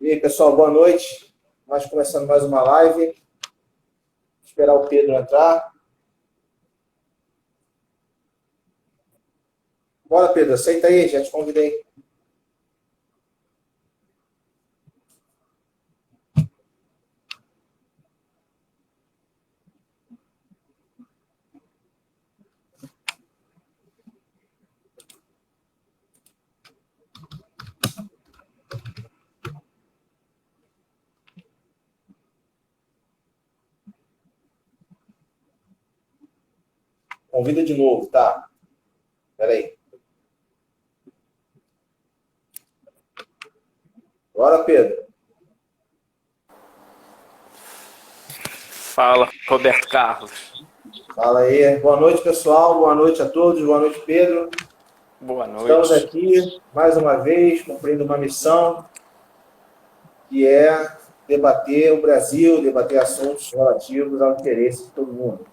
E aí, pessoal, boa noite. Nós começando mais uma live. Vou esperar o Pedro entrar. Bora, Pedro, aceita aí, já te convidei. Convida de novo, tá? Espera aí. Bora, Pedro. Fala, Roberto Carlos. Fala aí. Boa noite, pessoal. Boa noite a todos. Boa noite, Pedro. Boa noite. Estamos aqui, mais uma vez, cumprindo uma missão, que é debater o Brasil, debater assuntos relativos ao interesse de todo mundo.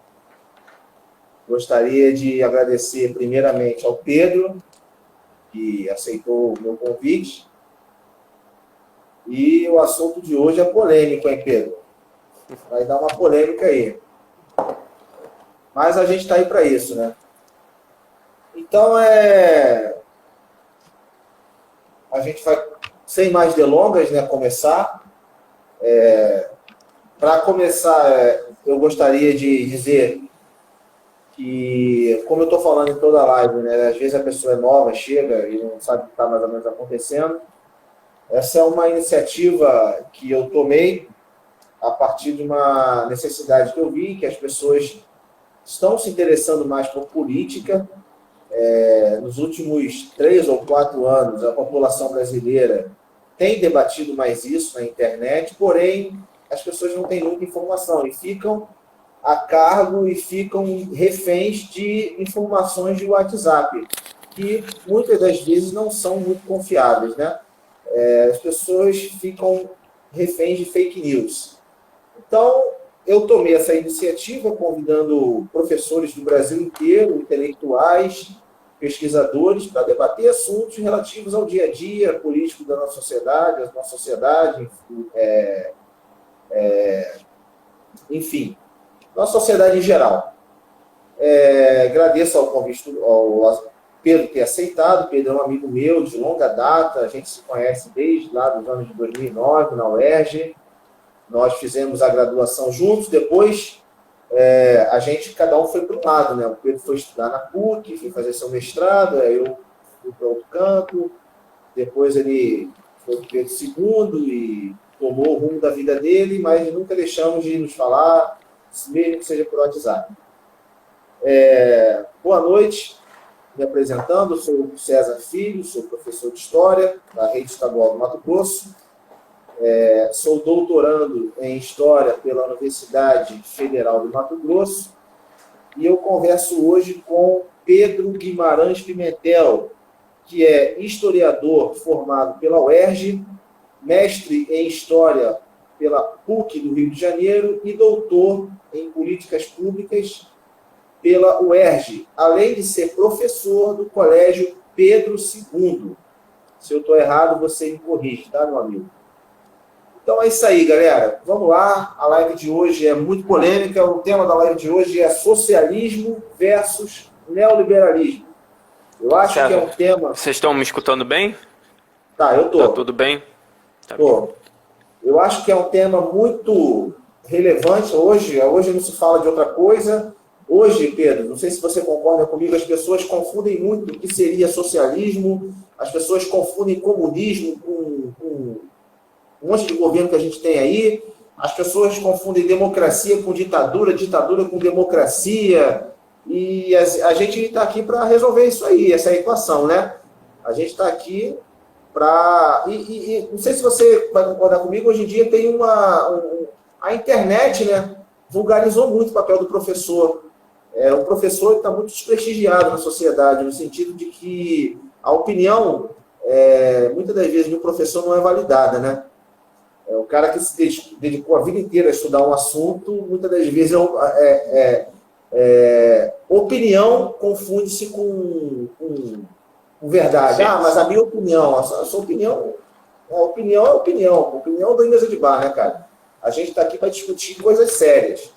Gostaria de agradecer primeiramente ao Pedro, que aceitou o meu convite. E o assunto de hoje é polêmico, hein, Pedro? Vai dar uma polêmica aí. Mas a gente está aí para isso, né? Então, a gente vai, sem mais delongas, né, começar. Para começar, eu gostaria de dizer que, como eu estou falando em toda a live, né, às vezes a pessoa é nova, chega e não sabe o que está mais ou menos acontecendo. Essa é uma iniciativa que eu tomei a partir de uma necessidade que eu vi, que as pessoas estão se interessando mais por política. Nos últimos 3 ou 4 anos, a população brasileira tem debatido mais isso na internet, porém, as pessoas não têm muita informação e ficam a cargo e ficam reféns de informações de WhatsApp, que muitas das vezes não são muito confiáveis, né? As pessoas ficam reféns de fake news. Então, eu tomei essa iniciativa convidando professores do Brasil inteiro, intelectuais, pesquisadores, para debater assuntos relativos ao dia a dia político da nossa sociedade, enfim, nossa sociedade em geral. Agradeço ao convite ao Pedro ter aceitado. Pedro é um amigo meu de longa data, a gente se conhece desde lá dos anos de 2009, na UERJ. Nós fizemos a graduação juntos, depois a gente, cada um foi para um lado, né? O Pedro foi estudar na PUC, foi fazer seu mestrado, aí eu fui para outro canto, depois ele foi para o Pedro II e tomou o rumo da vida dele, mas nunca deixamos de nos falar, mesmo que seja por WhatsApp. Boa noite, me apresentando, eu sou o César Filho, sou professor de História da Rede Estadual do Mato Grosso. Sou doutorando em História pela Universidade Federal do Mato Grosso e eu converso hoje com Pedro Guimarães Pimentel, que é historiador formado pela UERJ, mestre em História pela PUC do Rio de Janeiro e doutor em Políticas Públicas pela UERJ, além de ser professor do Colégio Pedro II. Se eu estou errado, você me corrige, tá, meu amigo? Então é isso aí, galera. Vamos lá. A live de hoje é muito polêmica. O tema da live de hoje é socialismo versus neoliberalismo. Eu acho que é um tema... Vocês estão me escutando bem? Tá, eu tô. Tá tudo bem? Tá tô. Eu acho que é um tema muito relevante hoje. Hoje não se fala de outra coisa. Hoje, Pedro, não sei se você concorda comigo, as pessoas confundem muito o que seria socialismo, as pessoas confundem comunismo com um monte de governo que a gente tem aí, as pessoas confundem democracia com ditadura, ditadura com democracia, e a gente está aqui para resolver isso aí, essa equação, né? A gente está aqui para... não sei se você vai concordar comigo, hoje em dia tem a internet, né, vulgarizou muito o papel do professor. O professor está muito desprestigiado na sociedade, no sentido de que a opinião, muitas das vezes, do professor não é validada, né? O cara que se dedicou a vida inteira a estudar um assunto, muitas das vezes opinião confunde-se com verdade. Sim. Mas a minha opinião, a sua opinião Opinião é opinião. Opinião do mesa de bar, né, cara? A gente está aqui para discutir coisas sérias.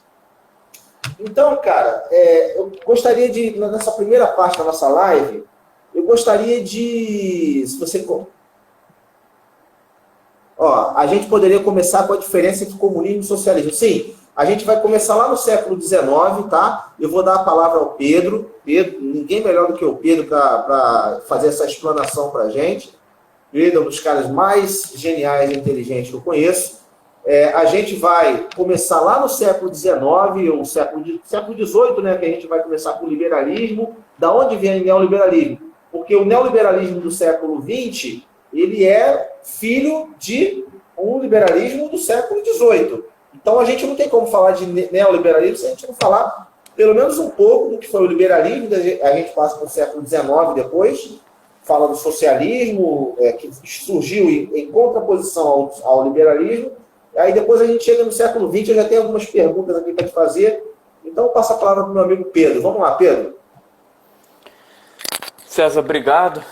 Então, cara, eu gostaria de, nessa primeira parte da nossa live, eu gostaria de, se você... Ó, a gente poderia começar com a diferença entre comunismo e socialismo. Sim, a gente vai começar lá no século XIX, tá? Eu vou dar a palavra ao Pedro. Pedro, ninguém melhor do que o Pedro para fazer essa explanação para a gente. Ele é um dos caras mais geniais e inteligentes que eu conheço. A gente vai começar lá no século XIX, ou século XVIII, né, que a gente vai começar com o liberalismo. Da onde vem o neoliberalismo? Porque o neoliberalismo do século XX, ele é filho de um liberalismo do século XVIII. Então a gente não tem como falar de neoliberalismo se a gente não falar pelo menos um pouco do que foi o liberalismo. A gente passa para o século XIX depois, fala do socialismo, que surgiu em contraposição ao liberalismo. Aí depois a gente chega no século XX, eu já tenho algumas perguntas aqui para te fazer. Então eu passo a palavra para o meu amigo Pedro. Vamos lá, Pedro. César, obrigado,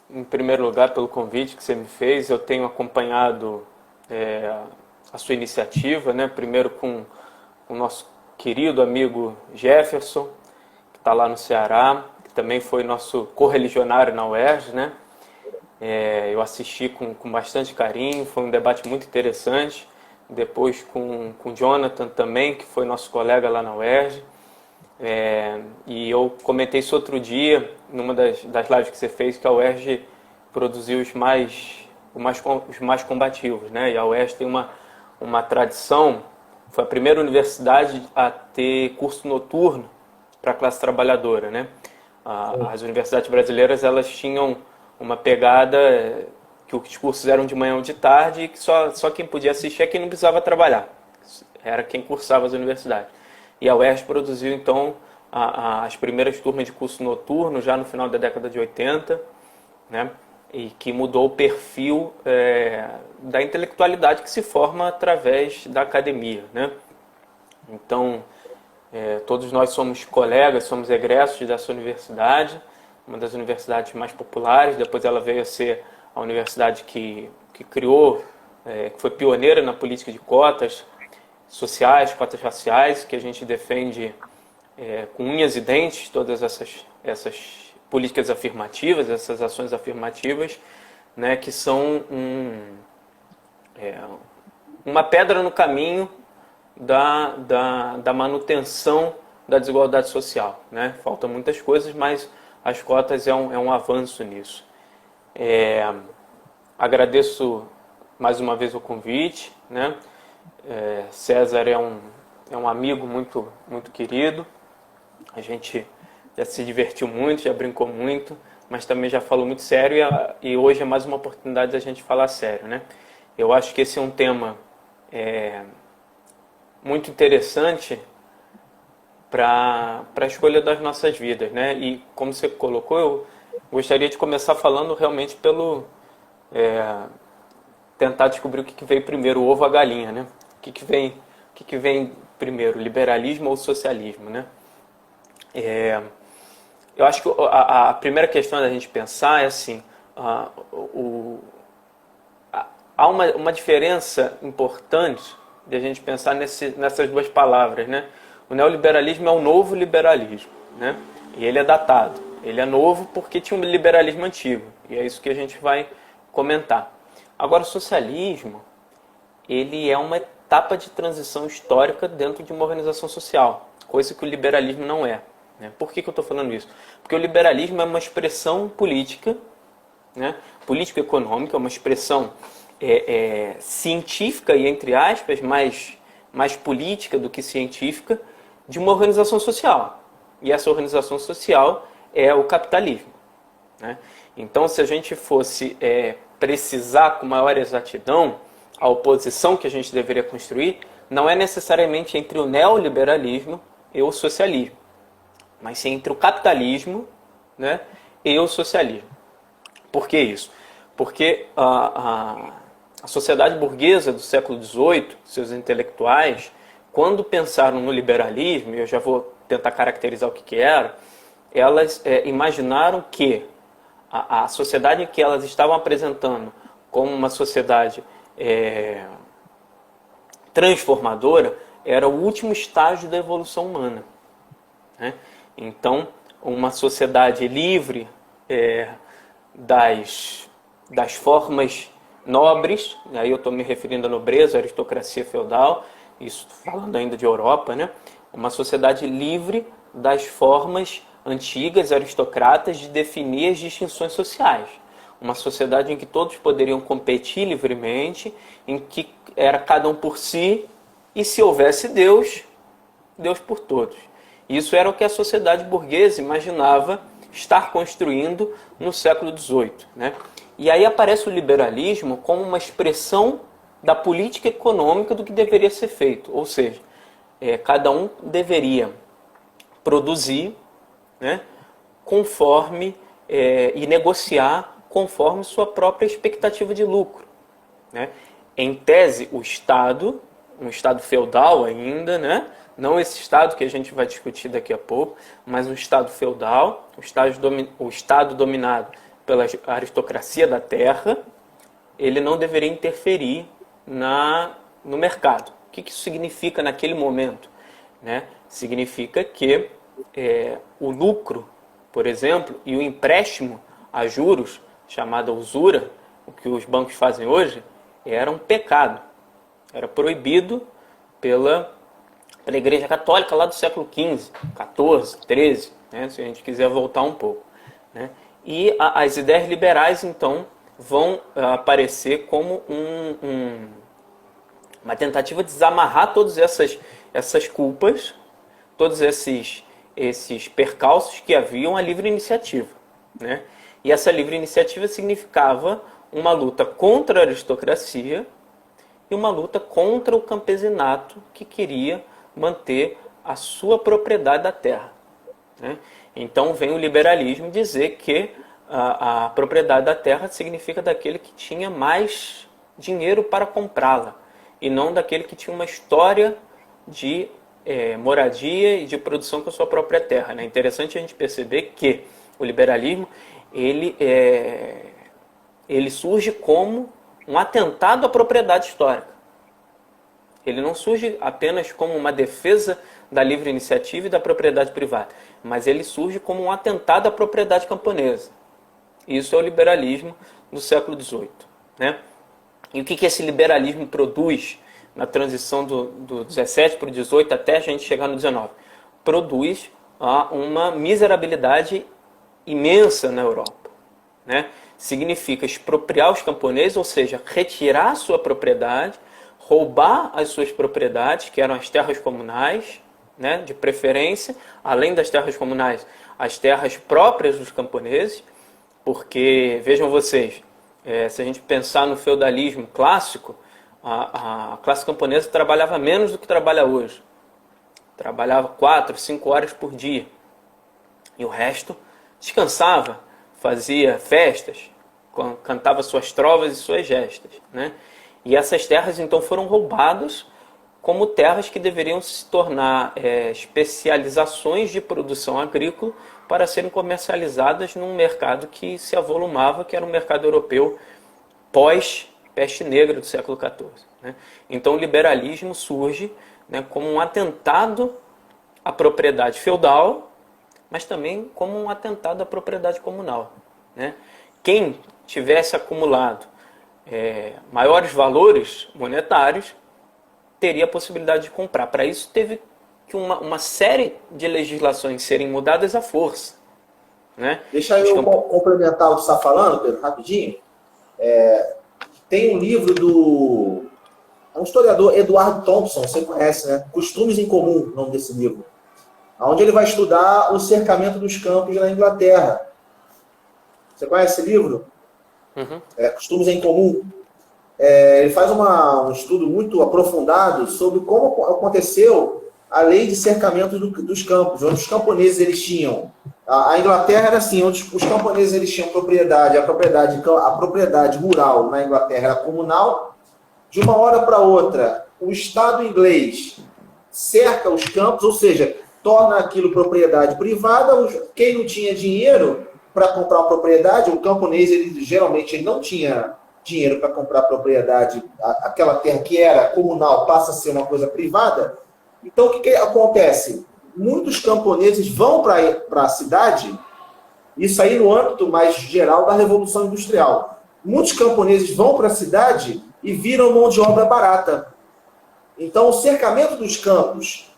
em primeiro lugar, pelo convite que você me fez. Eu tenho acompanhado a sua iniciativa, né? Primeiro com o nosso querido amigo Jefferson, que está lá no Ceará, que também foi nosso correligionário na UERJ, né? Eu assisti com bastante carinho, foi um debate muito interessante. Depois com o Jonathan também, que foi nosso colega lá na UERJ. E eu comentei isso outro dia, numa das lives que você fez, que a UERJ produziu os mais combativos, né? E a UERJ tem uma tradição, foi a primeira universidade a ter curso noturno para a classe trabalhadora, né? As universidades brasileiras, elas tinham uma pegada que os cursos eram de manhã ou de tarde e que só quem podia assistir é quem não precisava trabalhar. Era quem cursava as universidades. E a UERJ produziu, então, as primeiras turmas de curso noturno já no final da década de 80, né? E que mudou o perfil da intelectualidade que se forma através da academia, né? Então, todos nós somos colegas, somos egressos dessa universidade, uma das universidades mais populares. Depois ela veio a ser a universidade que criou, que foi pioneira na política de cotas sociais, cotas raciais, que a gente defende com unhas e dentes todas essas políticas afirmativas, essas ações afirmativas, né, que são uma pedra no caminho da manutenção da desigualdade social, né? Faltam muitas coisas, mas as cotas é um avanço nisso. Agradeço mais uma vez o convite, né? César é um amigo muito, muito querido. A gente já se divertiu muito, já brincou muito, mas também já falou muito sério, e hoje é mais uma oportunidade da gente falar sério, né? Eu acho que esse é um tema muito interessante para a escolha das nossas vidas, né? E como você colocou, eu gostaria de começar falando realmente pelo tentar descobrir o que veio primeiro, o ovo ou a galinha, né? O que vem primeiro, liberalismo ou socialismo, né? Eu acho que a primeira questão da gente pensar é assim, há uma diferença importante de a gente pensar nessas duas palavras, né? O neoliberalismo é um novo liberalismo, né? E ele é datado. Ele é novo porque tinha um liberalismo antigo, e é isso que a gente vai comentar. Agora, o socialismo, ele é uma etapa de transição histórica dentro de uma organização social, coisa que o liberalismo não é, né? Por que eu estou falando isso? Porque o liberalismo é uma expressão política, né? Político-econômica, é uma expressão científica e, entre aspas, mais política do que científica, de uma organização social. E essa organização social é o capitalismo, né? Então, se a gente fosse precisar com maior exatidão a oposição que a gente deveria construir, não é necessariamente entre o neoliberalismo e o socialismo, mas sim entre o capitalismo, né, e o socialismo. Por que isso? Porque a sociedade burguesa do século XVIII, seus intelectuais, quando pensaram no liberalismo, e eu já vou tentar caracterizar o que era, elas imaginaram que a sociedade em que elas estavam apresentando como uma sociedade transformadora, era o último estágio da evolução humana, né? Então, uma sociedade livre das formas nobres, aí eu estou me referindo à nobreza, à aristocracia feudal, isso falando ainda de Europa, né? Uma sociedade livre das formas antigas, aristocratas, de definir as distinções sociais. Uma sociedade em que todos poderiam competir livremente, em que era cada um por si, e se houvesse Deus, Deus por todos. Isso era o que a sociedade burguesa imaginava estar construindo no século XVIII, né? E aí aparece o liberalismo como uma expressão da política econômica do que deveria ser feito. Ou seja, cada um deveria produzir, né, conforme e negociar conforme sua própria expectativa de lucro, né? Em tese, o Estado, um Estado feudal ainda, né? Não esse Estado que a gente vai discutir daqui a pouco, mas um Estado feudal, o Estado dominado pela aristocracia da terra, ele não deveria interferir no mercado. O que isso significa naquele momento, né? Significa que o lucro, por exemplo, e o empréstimo a juros, chamada usura, o que os bancos fazem hoje, era um pecado. Era proibido pela Igreja Católica lá do século XV, XIV, XIII, né? Se a gente quiser voltar um pouco, né? E as ideias liberais, então, vão aparecer como uma tentativa de desamarrar todas essas culpas, todos esses percalços que haviam à livre iniciativa, né? E essa livre iniciativa significava uma luta contra a aristocracia e uma luta contra o campesinato que queria manter a sua propriedade da terra, né? Então vem o liberalismo dizer que a propriedade da terra significa daquele que tinha mais dinheiro para comprá-la e não daquele que tinha uma história de moradia e de produção com a sua própria terra, né? É interessante a gente perceber que o liberalismo ele surge como um atentado à propriedade histórica. Ele não surge apenas como uma defesa da livre iniciativa e da propriedade privada, mas ele surge como um atentado à propriedade camponesa. Isso é o liberalismo do século XVIII, né? E o que esse liberalismo produz na transição do 17 para o 18 até a gente chegar no 19? Produz uma miserabilidade imensa na Europa, né? Significa expropriar os camponeses, ou seja, retirar a sua propriedade, roubar as suas propriedades, que eram as terras comunais, né, de preferência, além das terras comunais, as terras próprias dos camponeses, porque, vejam vocês, se a gente pensar no feudalismo clássico, a classe camponesa trabalhava menos do que trabalha hoje. Trabalhava 4, 5 horas por dia. E o resto descansava, fazia festas, cantava suas trovas e suas gestas, né? E essas terras então foram roubadas como terras que deveriam se tornar especializações de produção agrícola para serem comercializadas num mercado que se avolumava, que era o mercado europeu pós-peste negra do século XIV, né? Então o liberalismo surge, né, como um atentado à propriedade feudal, mas também como um atentado à propriedade comunal, né? Quem tivesse acumulado maiores valores monetários teria a possibilidade de comprar. Para isso teve que uma série de legislações serem mudadas à força, né? Deixa eu complementar o que você está falando, Pedro, rapidinho. Tem um livro do um historiador, Eduardo Thompson, você conhece, né? Costumes em Comum, o nome desse livro. Onde ele vai estudar o cercamento dos campos na Inglaterra. Você conhece esse livro? Uhum. Costumes em Comum. Ele faz um estudo muito aprofundado sobre como aconteceu a lei de cercamento dos campos, onde os camponeses eles tinham. A Inglaterra era assim, onde os camponeses eles tinham propriedade, a propriedade rural na Inglaterra era comunal. De uma hora para outra, o Estado inglês cerca os campos, ou seja, torna aquilo propriedade privada. Quem não tinha dinheiro para comprar uma propriedade, o camponês geralmente ele não tinha dinheiro para comprar propriedade, aquela terra que era comunal passa a ser uma coisa privada. Então, o que acontece? Muitos camponeses vão para a cidade, isso aí no âmbito mais geral da Revolução Industrial. Muitos camponeses vão para a cidade e viram mão de obra barata. Então, o cercamento dos campos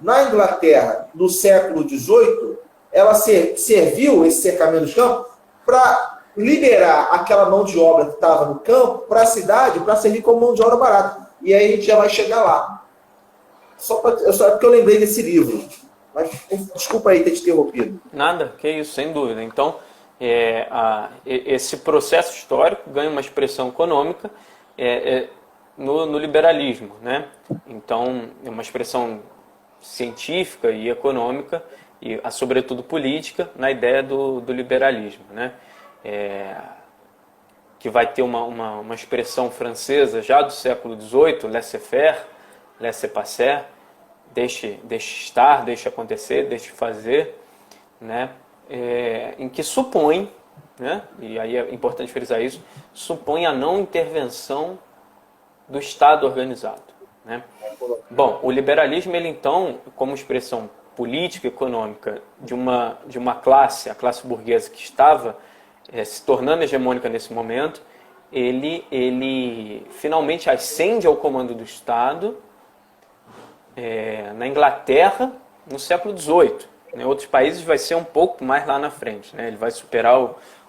na Inglaterra, no século XVIII, ela serviu, esse cercamento dos campos, para liberar aquela mão de obra que estava no campo para a cidade, para servir como mão de obra barata. E aí a gente já vai chegar lá. Só porque eu lembrei desse livro. Mas desculpa aí ter te interrompido. Nada, que isso, sem dúvida. Então, esse processo histórico ganha uma expressão econômica no liberalismo, né? Então, é uma expressão científica e econômica, e sobretudo política, na ideia do liberalismo, né? Que vai ter uma expressão francesa já do século XVIII, laissez-faire, laissez-passer, deixe estar, deixe acontecer, deixe fazer, né? Em que supõe, né? E aí é importante frisar isso, supõe a não intervenção do Estado organizado, né? Bom, o liberalismo, ele então, como expressão política e econômica de uma classe, a classe burguesa que estava se tornando hegemônica nesse momento, ele finalmente ascende ao comando do Estado na Inglaterra no século XVIII. Em outros países vai ser um pouco mais lá na frente, né? Ele vai superar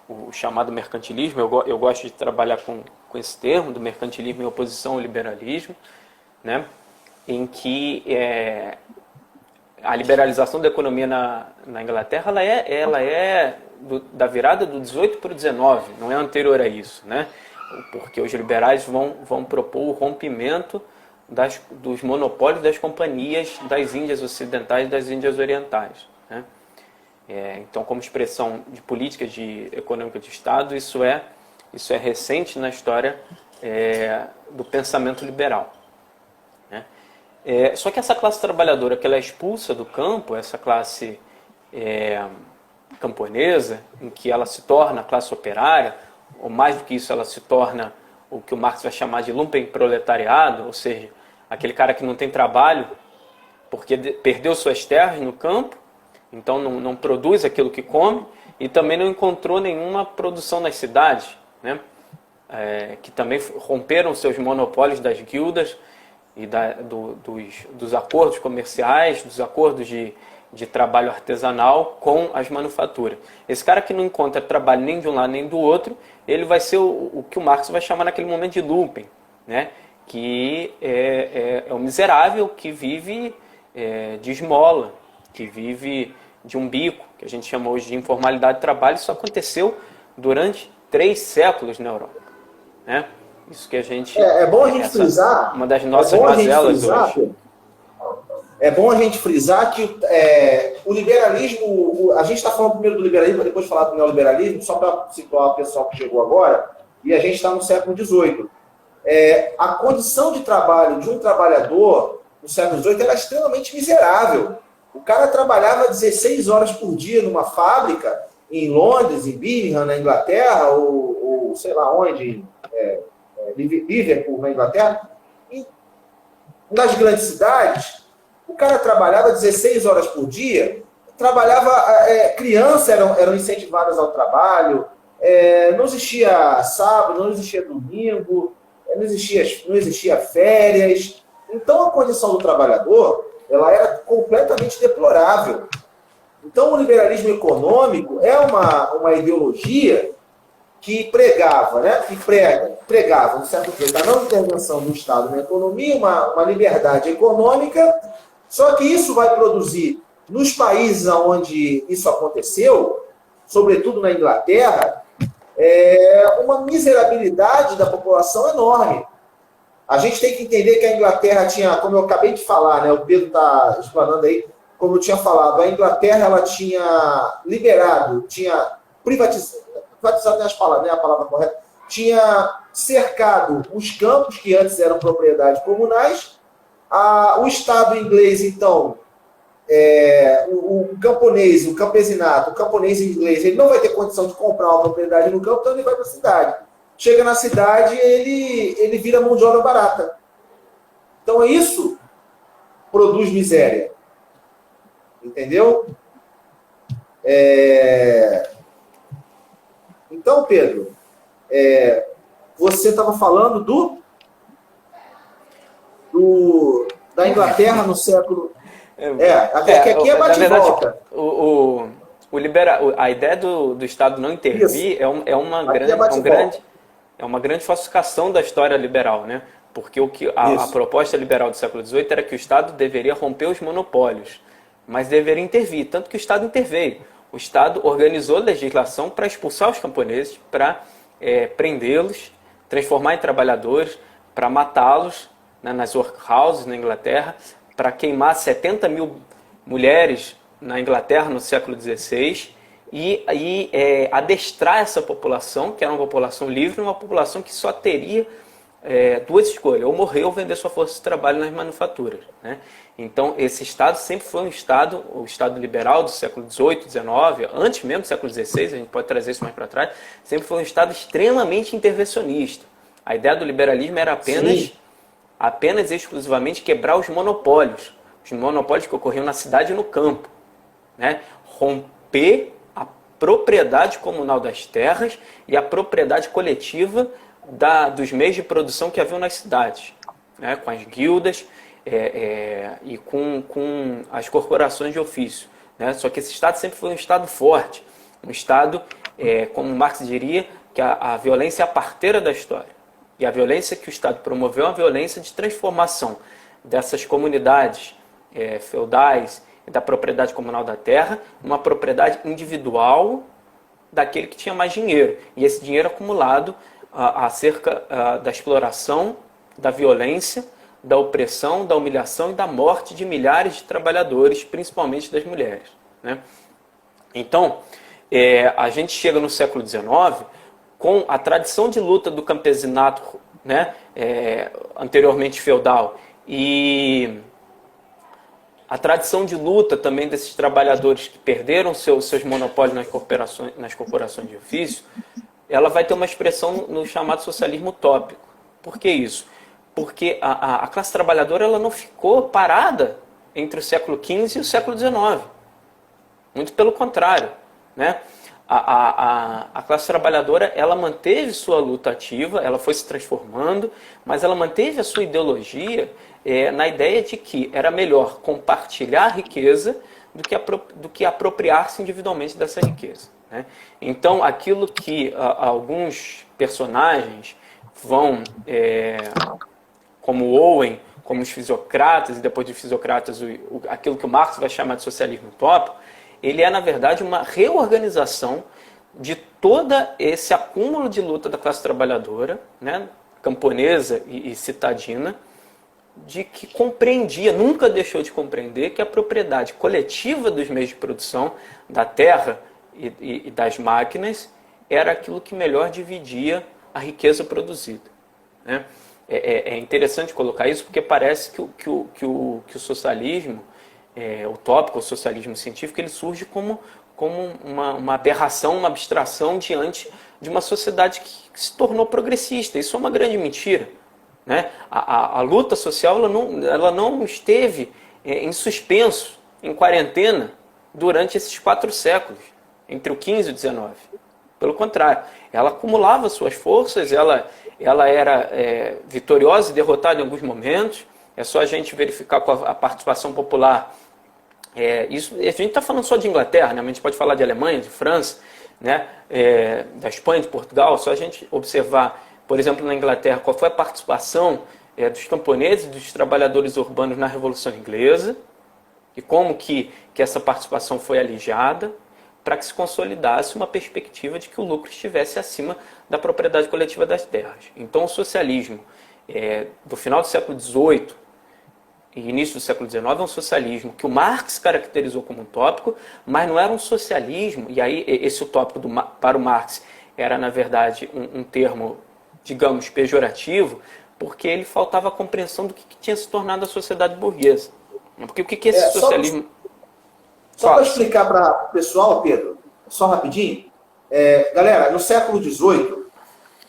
o chamado mercantilismo. Eu gosto de trabalhar com esse termo, do mercantilismo em oposição ao liberalismo, né? Em que a liberalização da economia na Inglaterra ela é da virada do 18 para o 19, não é anterior a isso, né? Porque os liberais vão propor o rompimento dos monopólios das companhias das Índias Ocidentais e das Índias Orientais, né? Então, como expressão de política econômica de Estado, isso é recente na história do pensamento liberal, né? Só que essa classe trabalhadora que ela é expulsa do campo, essa classe camponesa, em que ela se torna a classe operária, ou mais do que isso, ela se torna o que o Marx vai chamar de lumpenproletariado, ou seja, aquele cara que não tem trabalho porque perdeu suas terras no campo, então não produz aquilo que come, e também não encontrou nenhuma produção nas cidades, né? Que também romperam seus monopólios das guildas e dos acordos comerciais, dos acordos de trabalho artesanal com as manufaturas. Esse cara que não encontra trabalho nem de um lado nem do outro, ele vai ser o que o Marx vai chamar naquele momento de lumpen, né? Que é o miserável que vive de esmola, que vive de um bico, que a gente chama hoje de informalidade de trabalho. Isso aconteceu durante 3 séculos na Europa, né? Isso que a gente... É bom a gente frisar... Uma das nossas mazelas hoje. É bom a gente frisar que o liberalismo... A gente está falando primeiro do liberalismo, para depois falar do neoliberalismo, só para situar o pessoal que chegou agora, e a gente está no século XVIII. A condição de trabalho de um trabalhador no século XVIII era extremamente miserável. O cara trabalhava 16 horas por dia numa fábrica em Londres, em Birmingham, na Inglaterra, ou sei lá onde, Liverpool, na Inglaterra. E nas grandes cidades, o cara trabalhava 16 horas por dia, crianças eram incentivadas ao trabalho, não existia sábado, não existia domingo, não existia férias. Então, a condição do trabalhador ela era completamente deplorável. Então, o liberalismo econômico é uma ideologia que pregava, né? Pregava, no certo jeito, a não intervenção do Estado na economia, uma liberdade econômica, só que isso vai produzir, nos países onde isso aconteceu, sobretudo na Inglaterra, uma miserabilidade da população enorme. A gente tem que entender que a Inglaterra tinha, como eu acabei de falar, né, o Pedro está explanando aí, como eu tinha falado, a Inglaterra ela tinha liberado, tinha privatizado não é a palavra correta, tinha cercado os campos que antes eram propriedades comunais. O Estado inglês, então, o camponês, o campesinato, o camponês inglês, ele não vai ter condição de comprar uma propriedade no campo, então ele vai para a cidade. chega na cidade ele vira mão de obra barata. Então isso produz miséria. Entendeu? Então, Pedro, você estava falando da Inglaterra no século... aqui é bate-volta. A ideia do Estado não intervir é uma grande falsificação da história liberal, né? Porque a proposta liberal do século XVIII era que o Estado deveria romper os monopólios, mas deveria intervir, tanto que o Estado interveio. O Estado organizou legislação para expulsar os camponeses, para prendê-los, transformar em trabalhadores, para matá-los, né, nas workhouses na Inglaterra, para queimar 70 mil mulheres na Inglaterra no século XVI e adestrar essa população, que era uma população livre, uma população que só teria duas escolhas, ou morrer ou vender sua força de trabalho nas manufaturas, né? Então, esse Estado sempre foi o Estado liberal do século XVIII, XIX, antes mesmo do século XVI, a gente pode trazer isso mais para trás, sempre foi um Estado extremamente intervencionista. A ideia do liberalismo era apenas e exclusivamente quebrar os monopólios que ocorriam na cidade e no campo, né? Romper a propriedade comunal das terras e a propriedade coletiva dos meios de produção que haviam nas cidades, né? Com as guildas e com as corporações de ofício, né? Só que esse Estado sempre foi um Estado forte, um Estado, como Marx diria, que a violência é a parteira da história. E a violência que o Estado promoveu é uma violência de transformação dessas comunidades feudais e da propriedade comunal da terra numa propriedade individual daquele que tinha mais dinheiro. E esse dinheiro acumulado acerca da exploração, da violência, da opressão, da humilhação e da morte de milhares de trabalhadores, principalmente das mulheres, né? Então, a gente chega no século XIX com a tradição de luta do campesinato, né, anteriormente feudal, e a tradição de luta também desses trabalhadores que perderam seus monopólios nas corporações de ofício, ela vai ter uma expressão no chamado socialismo utópico. Por que isso? Porque a classe trabalhadora ela não ficou parada entre o século XV e o século XIX. Muito pelo contrário, né? A classe trabalhadora ela manteve sua luta ativa, ela foi se transformando, mas ela manteve a sua ideologia na ideia de que era melhor compartilhar a riqueza do que apropriar-se individualmente dessa riqueza, né? Então, aquilo que alguns personagens vão, como Owen, como os fisiocratas, e depois de fisiocratas, aquilo que o Marx vai chamar de socialismo utópico, ele é, na verdade, uma reorganização de todo esse acúmulo de luta da classe trabalhadora, né, camponesa e citadina, de que compreendia, nunca deixou de compreender, que a propriedade coletiva dos meios de produção, da terra e das máquinas, era aquilo que melhor dividia a riqueza produzida, né? É interessante colocar isso, porque parece que o socialismo utópico, o socialismo científico, ele surge como uma aberração, uma abstração diante de uma sociedade que se tornou progressista. Isso é uma grande mentira, né? A luta social ela não esteve em suspenso, em quarentena, durante esses 4 séculos, entre o XV e o XIX. Pelo contrário, ela acumulava suas forças, ela era vitoriosa e derrotada em alguns momentos. É só a gente verificar com a participação popular. Isso, a gente está falando só de Inglaterra, né? A gente pode falar de Alemanha, de França, né? Da Espanha, de Portugal. Só a gente observar, por exemplo, na Inglaterra, qual foi a participação dos camponeses e dos trabalhadores urbanos na Revolução Inglesa e como que essa participação foi alijada para que se consolidasse uma perspectiva de que o lucro estivesse acima da propriedade coletiva das terras. Então, o socialismo do final do século XVIII e início do século XIX é um socialismo que o Marx caracterizou como utópico, mas não era um socialismo, e aí esse utópico para o Marx era, na verdade, um termo, digamos, pejorativo, porque ele faltava a compreensão do que tinha se tornado a sociedade burguesa. Porque o que é esse socialismo... Só para explicar para o pessoal, Pedro, só rapidinho. Galera, no século XVIII,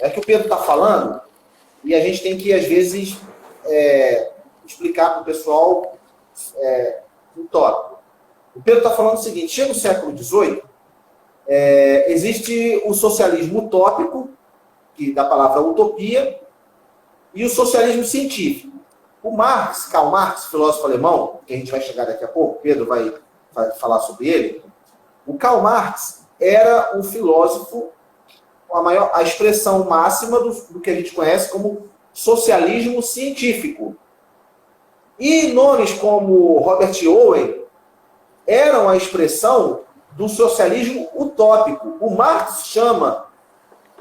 É que o Pedro está falando e a gente tem que, às vezes, explicar para o pessoal um tópico. O Pedro está falando o seguinte, chega o século XVIII, existe o socialismo utópico, que da palavra utopia, e o socialismo científico. O Marx, Karl Marx, filósofo alemão, que a gente vai chegar daqui a pouco, Pedro vai falar sobre ele, o Karl Marx era um filósofo, a expressão máxima do que a gente conhece como socialismo científico. E nomes como Robert Owen eram a expressão do socialismo utópico. O Marx chama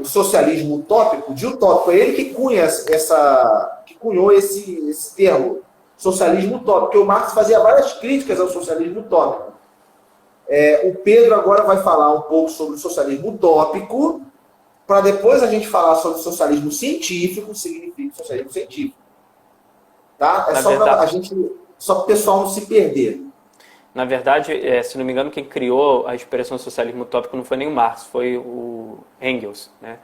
o socialismo utópico de utópico. É ele que cunhou esse termo, socialismo utópico, porque o Marx fazia várias críticas ao socialismo utópico. O Pedro agora vai falar um pouco sobre o socialismo utópico, para depois a gente falar sobre o socialismo científico, o que significa socialismo científico. Tá? Só para o pessoal não se perder. Na verdade, se não me engano, quem criou a expressão socialismo utópico não foi nem o Marx, foi o Engels, né?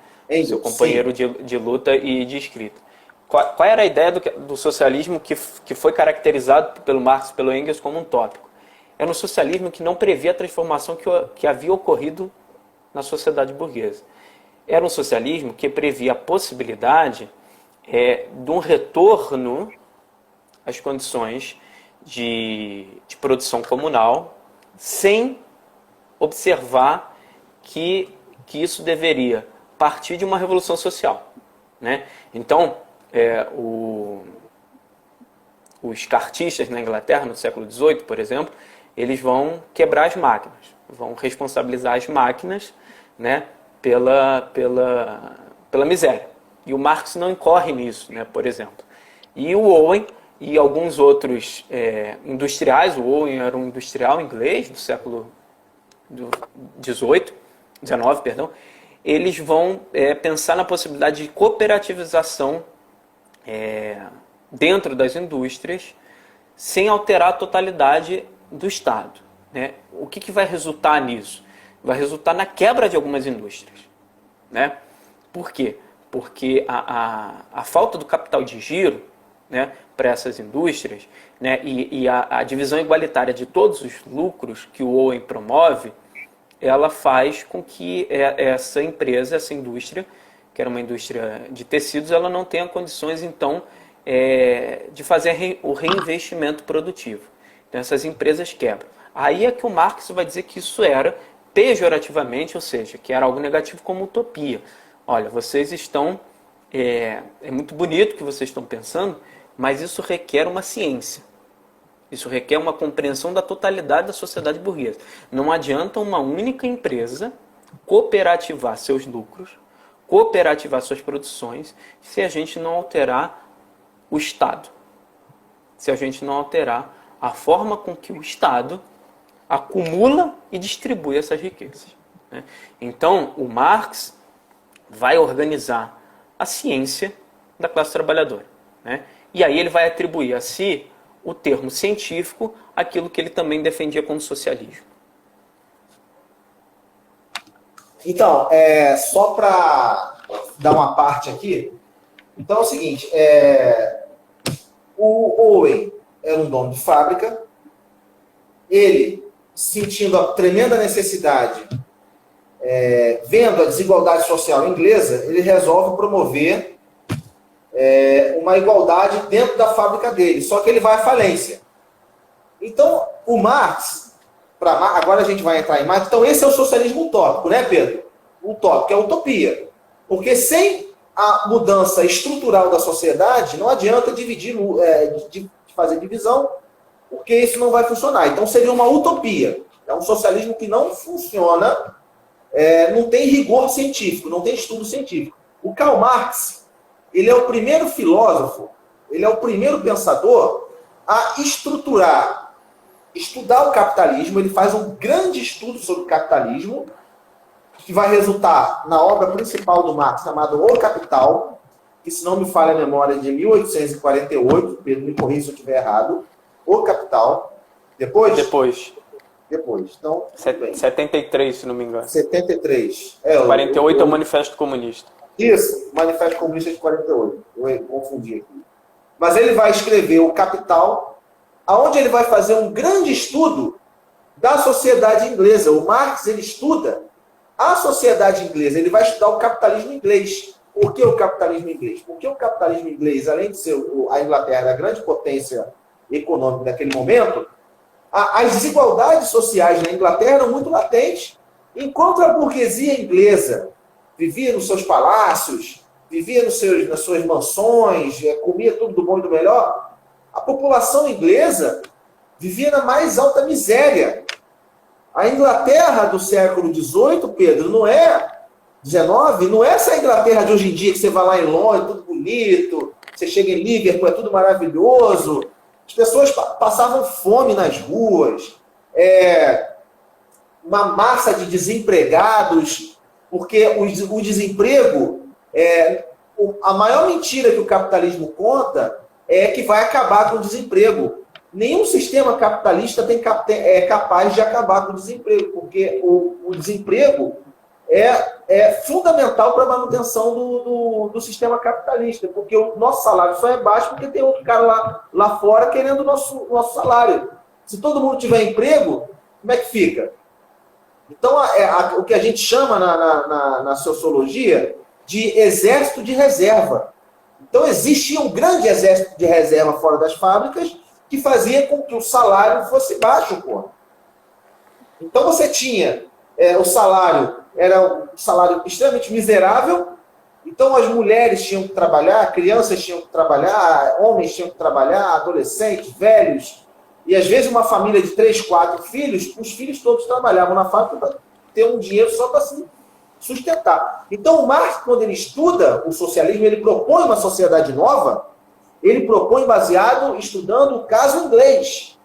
Seu companheiro de luta e de escrita. Qual era a ideia do socialismo que foi caracterizado pelo Marx e pelo Engels como um tópico? Era um socialismo que não previa a transformação que havia ocorrido na sociedade burguesa. Era um socialismo que previa a possibilidade de um retorno às condições de produção comunal, sem observar que isso deveria partir de uma revolução social, né? Então, os cartistas na Inglaterra, no século XVIII, por exemplo, eles vão quebrar as máquinas, vão responsabilizar as máquinas, né, pela miséria. E o Marx não incorre nisso, né, por exemplo. E o Owen e alguns outros industriais, o Owen era um industrial inglês do século XIX, eles vão pensar na possibilidade de cooperativização dentro das indústrias, sem alterar a totalidade do Estado, né? O que vai resultar nisso? Vai resultar na quebra de algumas indústrias, né? Por quê? Porque a falta do capital de giro, né, para essas indústrias, né, e a divisão igualitária de todos os lucros que o Owen promove, ela faz com que essa empresa, essa indústria, que era uma indústria de tecidos, ela não tenha condições, então, de fazer o reinvestimento produtivo. Então, essas empresas quebram. Aí é que o Marx vai dizer que isso era pejorativamente, ou seja, que era algo negativo como utopia. Olha, vocês estão... é muito bonito o que vocês estão pensando, mas isso requer uma ciência. Isso requer uma compreensão da totalidade da sociedade burguesa. Não adianta uma única empresa cooperativar seus lucros, cooperativar suas produções, se a gente não alterar o Estado. Se a gente não alterar a forma com que o Estado acumula e distribui essas riquezas, né? Então, o Marx vai organizar a ciência da classe trabalhadora, né? E aí ele vai atribuir a si o termo científico, aquilo que ele também defendia como socialismo. Então, só para dar uma parte aqui, então é o seguinte, o Owen era um dono de fábrica, ele, sentindo a tremenda necessidade, vendo a desigualdade social inglesa, ele resolve promover uma igualdade dentro da fábrica dele, só que ele vai à falência. Então, o Marx, agora a gente vai entrar em Marx, então esse é o socialismo utópico, né, Pedro? O utópico é a utopia. Porque sem a mudança estrutural da sociedade, não adianta fazer divisão, porque isso não vai funcionar. Então seria uma utopia. É um socialismo que não funciona, não tem rigor científico, não tem estudo científico. O Karl Marx, ele é o primeiro filósofo, ele é o primeiro pensador a estudar o capitalismo. Ele faz um grande estudo sobre o capitalismo, que vai resultar na obra principal do Marx, chamada O Capital, que, se não me falha a memória, é de 1848, Pedro, me corrija se eu estiver errado. O Capital. Depois. Então, 73, se não me engano. 73. 48 é o Manifesto Comunista. Isso, Manifesto Comunista de 48. Eu confundi aqui. Mas ele vai escrever o Capital, aonde ele vai fazer um grande estudo da sociedade inglesa. O Marx, ele estuda a sociedade inglesa, ele vai estudar o capitalismo inglês. Por que o capitalismo inglês? Porque o capitalismo inglês, além de ser a Inglaterra a grande potência econômica daquele momento, as desigualdades sociais na Inglaterra eram muito latentes. Enquanto a burguesia inglesa vivia nos seus palácios, vivia nas suas mansões, comia tudo do bom e do melhor, a população inglesa vivia na mais alta miséria. A Inglaterra do século XVIII, Pedro, não é XIX, não é essa Inglaterra de hoje em dia que você vai lá em Londres, tudo bonito, você chega em Liverpool, é tudo maravilhoso. As pessoas passavam fome nas ruas, uma massa de desempregados, porque o desemprego, a maior mentira que o capitalismo conta é que vai acabar com o desemprego. Nenhum sistema capitalista é capaz de acabar com o desemprego, porque o desemprego é fundamental para a manutenção do sistema capitalista, porque o nosso salário só é baixo porque tem outro cara lá fora querendo o nosso salário. Se todo mundo tiver emprego, como é que fica? Então, o que a gente chama na sociologia de exército de reserva. Então, existia um grande exército de reserva fora das fábricas que fazia com que o salário fosse baixo. Pô. Então, você tinha o salário, era um salário extremamente miserável. Então, as mulheres tinham que trabalhar, crianças tinham que trabalhar, homens tinham que trabalhar, adolescentes, velhos. E, às vezes, uma família de 3, 4 filhos, os filhos todos trabalhavam na fábrica para ter um dinheiro só para se sustentar. Então, o Marx, quando ele estuda o socialismo, ele propõe uma sociedade nova, ele propõe estudando o caso inglês.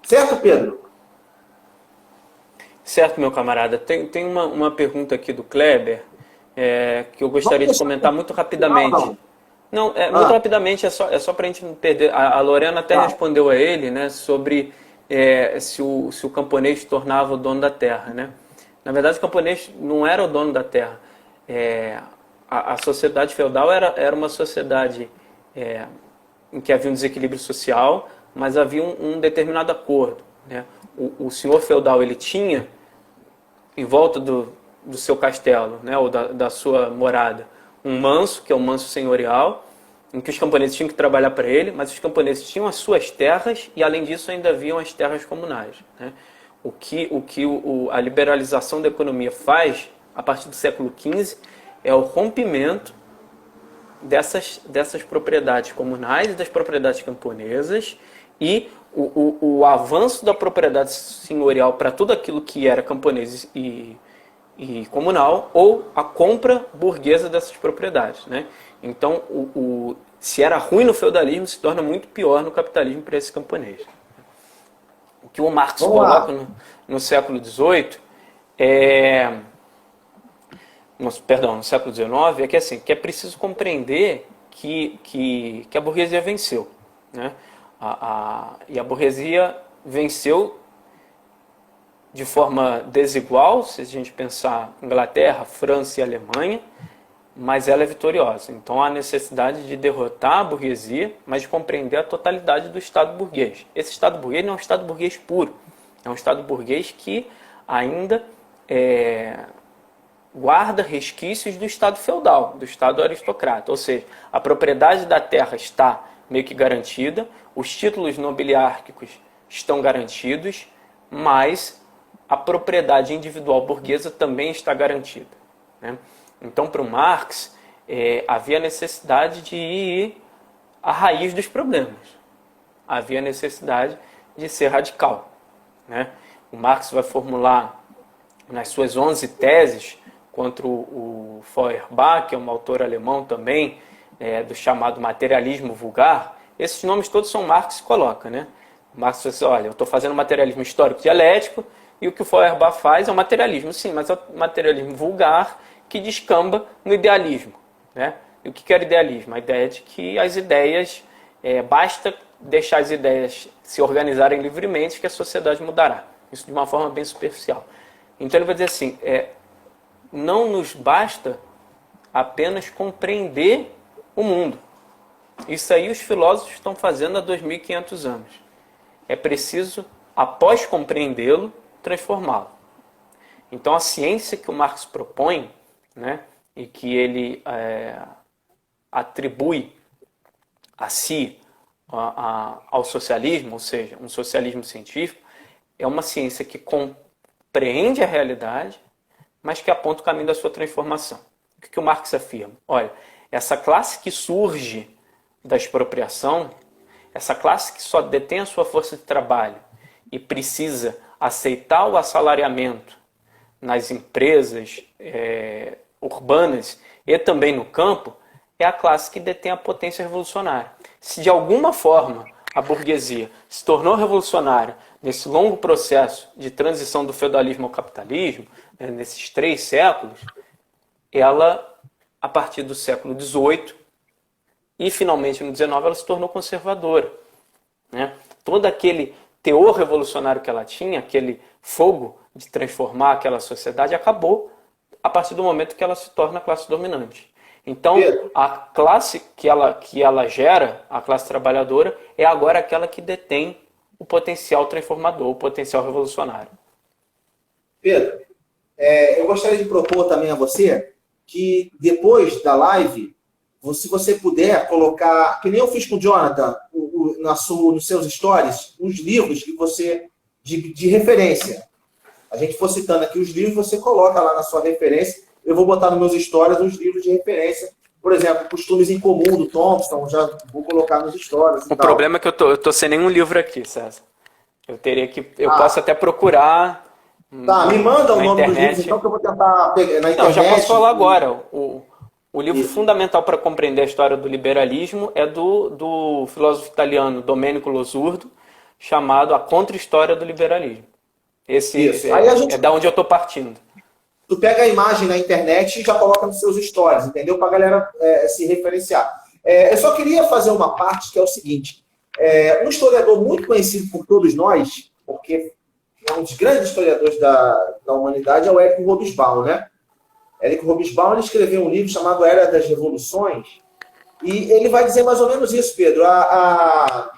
Certo, Pedro? Certo, meu camarada. Tem uma pergunta aqui do Kleber, que eu gostaria de comentar muito rapidamente. Não, muito rapidamente, é só para a gente não perder. A Lorena até respondeu a ele, né, sobre se o camponês tornava o dono da terra. Né? Na verdade, o camponês não era o dono da terra. A sociedade feudal era uma sociedade em que havia um desequilíbrio social, mas havia um determinado acordo. Né? O senhor feudal ele tinha, em volta do seu castelo, né, ou da sua morada, um manso, que é o manso senhorial, em que os camponeses tinham que trabalhar para ele, mas os camponeses tinham as suas terras e, além disso, ainda haviam as terras comunais. Né? O que a liberalização da economia faz, a partir do século XV, é o rompimento dessas propriedades comunais e das propriedades camponesas e o avanço da propriedade senhorial para tudo aquilo que era camponês e comunal, ou a compra burguesa dessas propriedades. Né? Então, se era ruim no feudalismo, se torna muito pior no capitalismo para esse camponês. O que o Marx coloca no século XVIII no século XIX, é que, assim, que é preciso compreender que a burguesia venceu. Né? E a burguesia venceu de forma desigual, se a gente pensar Inglaterra, França e Alemanha, mas ela é vitoriosa. Então há necessidade de derrotar a burguesia, mas de compreender a totalidade do Estado burguês. Esse Estado burguês não é um Estado burguês puro, é um Estado burguês que ainda guarda resquícios do Estado feudal, do Estado aristocrata. Ou seja, a propriedade da terra está meio que garantida, os títulos nobiliárquicos estão garantidos, mas a propriedade individual burguesa também está garantida. Né? Então, para o Marx, havia necessidade de ir à raiz dos problemas. Havia necessidade de ser radical. Né? O Marx vai formular nas suas 11 teses contra o Feuerbach, que é um autor alemão também, do chamado materialismo vulgar. Esses nomes todos são Marx que coloca. Né? O Marx fala assim, olha, eu estou fazendo materialismo histórico dialético, e o que o Feuerbach faz é o materialismo, sim, mas é o materialismo vulgar que descamba no idealismo. Né? E o que era idealismo? A ideia de que as ideias, basta deixar as ideias se organizarem livremente que a sociedade mudará. Isso de uma forma bem superficial. Então ele vai dizer assim, não nos basta apenas compreender o mundo. Isso aí os filósofos estão fazendo há 2.500 anos. É preciso, após compreendê-lo, transformá-lo. Então a ciência que o Marx propõe, né, e que ele atribui a si ao socialismo, ou seja, um socialismo científico, é uma ciência que compreende a realidade, mas que aponta o caminho da sua transformação. O que o Marx afirma? Olha, essa classe que surge da expropriação, essa classe que só detém a sua força de trabalho e precisa aceitar o assalariamento nas empresas urbanas e também no campo, é a classe que detém a potência revolucionária. Se de alguma forma a burguesia se tornou revolucionária nesse longo processo de transição do feudalismo ao capitalismo, nesses 3 séculos, ela, a partir do século XVIII e finalmente no XIX, ela se tornou conservadora, né? Todo aquele teor revolucionário que ela tinha, aquele fogo de transformar aquela sociedade, acabou a partir do momento que ela se torna a classe dominante. Então, a classe que ela gera, a classe trabalhadora, é agora aquela que detém o potencial transformador, o potencial revolucionário. Pedro, eu gostaria de propor também a você que depois da live, se você puder colocar, que nem eu fiz com o Jonathan, nos seus stories, os livros que você de referência. A gente for citando aqui os livros, você coloca lá na sua referência. Eu vou botar nos meus stories os livros de referência. Por exemplo, Costumes em Comum, do Thompson, já vou colocar nos stories. O problema é que eu tô sem nenhum livro aqui, César. Eu posso até procurar. Tá, me manda o nome internet. dos livros, então, que eu vou tentar pegar na internet. Não, já posso falar agora. O livro fundamental para compreender a história do liberalismo é do filósofo italiano Domenico Losurdo, chamado A Contra-História do Liberalismo. Esse é da onde eu estou partindo. Tu pega a imagem na internet e já coloca nos seus stories, entendeu? Para a galera se referenciar. Eu só queria fazer uma parte que é o seguinte. Um historiador muito conhecido por todos nós, porque é um dos grandes historiadores da humanidade, é o Érico Hobsbawm, né? Érico Hobsbawm, ele escreveu um livro chamado Era das Revoluções, e ele vai dizer mais ou menos isso, Pedro. A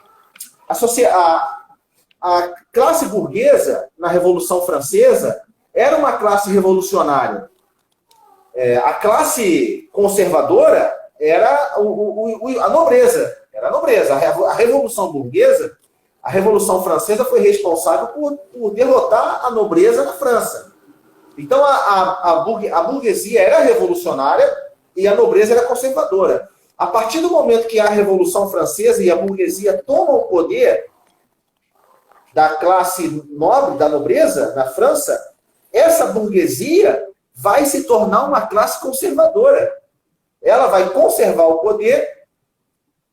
classe burguesa, na Revolução Francesa, era uma classe revolucionária. A classe conservadora era a nobreza. Era a nobreza. A Revolução Burguesa, a Revolução Francesa foi responsável por derrotar a nobreza na França. Então, a burguesia era revolucionária e a nobreza era conservadora. A partir do momento que a Revolução Francesa e a burguesia tomam o poder da classe nobre, da nobreza, na França, essa burguesia vai se tornar uma classe conservadora. Ela vai conservar o poder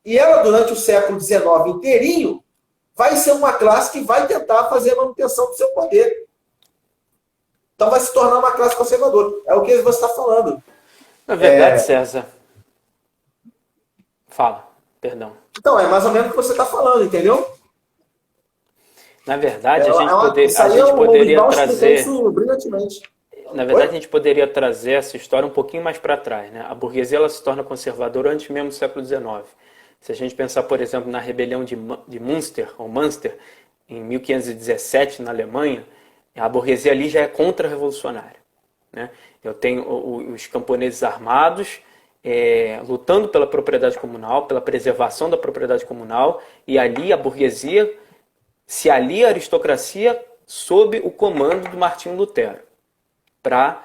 e ela, durante o século XIX inteirinho, vai ser uma classe que vai tentar fazer a manutenção do seu poder. Então vai se tornar uma classe conservadora. É o que você está falando. Na verdade, César... Fala, perdão. Então, é mais ou menos o que você está falando, entendeu? Na verdade, a gente poderia trazer... Isso brilhantemente. Na verdade, a gente poderia trazer essa história um pouquinho mais para trás, né? A burguesia ela se torna conservadora antes mesmo do século XIX. Se a gente pensar, por exemplo, na rebelião de Münster, em 1517, na Alemanha, a burguesia ali já é contra-revolucionária, né? Eu tenho os camponeses armados lutando pela propriedade comunal, pela preservação da propriedade comunal, e ali a burguesia se alia à aristocracia sob o comando do Martinho Lutero, para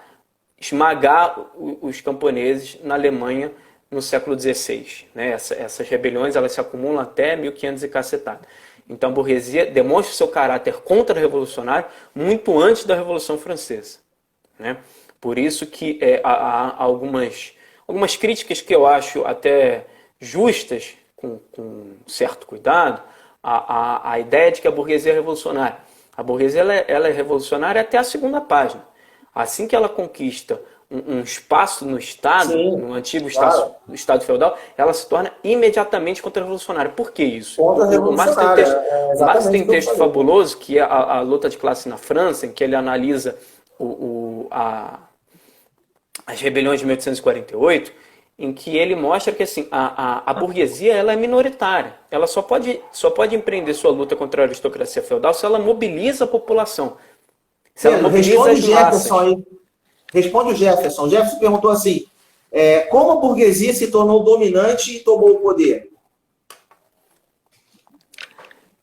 esmagar os camponeses na Alemanha no século XVI. Né? Essas rebeliões elas se acumulam até 1500 e cacetada. Então a burguesia demonstra seu caráter contra-revolucionário muito antes da Revolução Francesa. Né? Por isso que há algumas críticas que eu acho até justas, com certo cuidado, a ideia de que a burguesia é revolucionária. A burguesia ela é revolucionária até a segunda página. Assim que ela conquista um espaço no Estado, sim, no antigo Estado feudal, ela se torna imediatamente contra-revolucionária. Por que isso? O Marx tem texto fabuloso, que é a luta de classe na França, em que ele analisa As Rebeliões de 1848, em que ele mostra que assim, a burguesia ela é minoritária. Ela só pode empreender sua luta contra a aristocracia feudal se ela mobiliza a população. Se ela mobiliza as massas. Aí. Responde o Jefferson. O Jefferson perguntou assim, como a burguesia se tornou dominante e tomou o poder?